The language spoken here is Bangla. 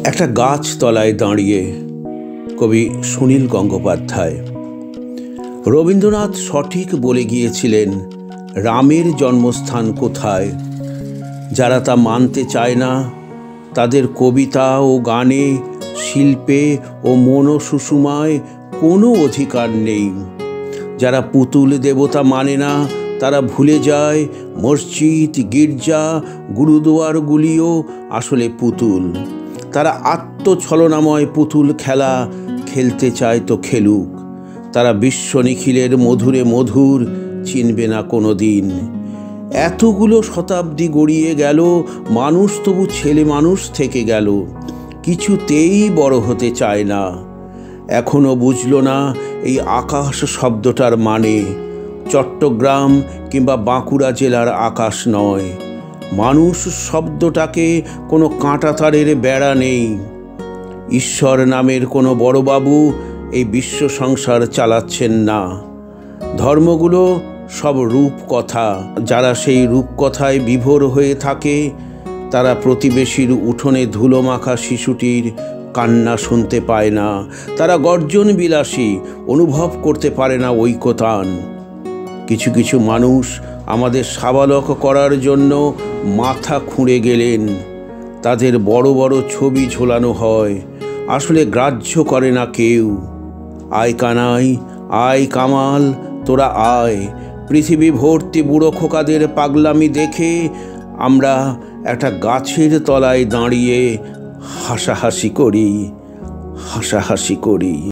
একটা গাছ তলায় দাঁড়িয়ে কবি সুনীল গঙ্গোপাধ্যায়। রবীন্দ্রনাথ সঠিক বলে গিয়েছিলেন রামের জন্মস্থান কোথায়। যারা তা মানতে চায় না তাদের কবিতা ও গানে, শিল্পে ও মনোসুষুমায় কোনো অধিকার নেই। যারা পুতুল দেবতা মানে না তারা ভুলে যায় মসজিদ, গির্জা, গুরুদুয়ারগুলিও আসলে পুতুল। তারা আত্মছলনাময় পুতুল খেলা খেলতে চায় তো খেলুক। তারা বিশ্ব নিখিলের মধুরে মধুর চিনবে না কোনো দিন। এতগুলো শতাব্দী গড়িয়ে গেল, মানুষ তবু ছেলে মানুষ থেকে গেল, কিছুতেই বড় হতে চায় না। এখনো বুঝল না এই আকাশ শব্দটার মানে। চট্টগ্রাম কিংবা বাঁকুড়া জেলার আকাশ নয়। মানুষ শব্দটাকে কোনো কাঁটাতারের বেড়া নেই। ঈশ্বর নামের কোনো বড়বাবু এই বিশ্ব সংসার চালাচ্ছেন না। ধর্মগুলো সব রূপকথা। যারা সেই রূপকথায় বিভোর হয়ে থাকে তারা প্রতিবেশীর উঠোনে ধুলোমাখা শিশুটির কান্না শুনতে পায় না। তারা গর্জন বিলাসী, অনুভব করতে পারে না ঐকতান। কিছু কিছু মানুষ আমাদের সাবালক করার জন্য মাথা খুঁড়ে গেলেন। তাদের বড় বড় ছবি ঝোলানো হয়, আসলে গ্রাহ্য করে না কেউ। আয় কানাই, আয় কামাল, তোরা আয়। পৃথিবী ভর্তি বুড়ো খোকাদের পাগলামি দেখে আমরা একটা গাছের তলায় দাঁড়িয়ে হাসাহাসি করি।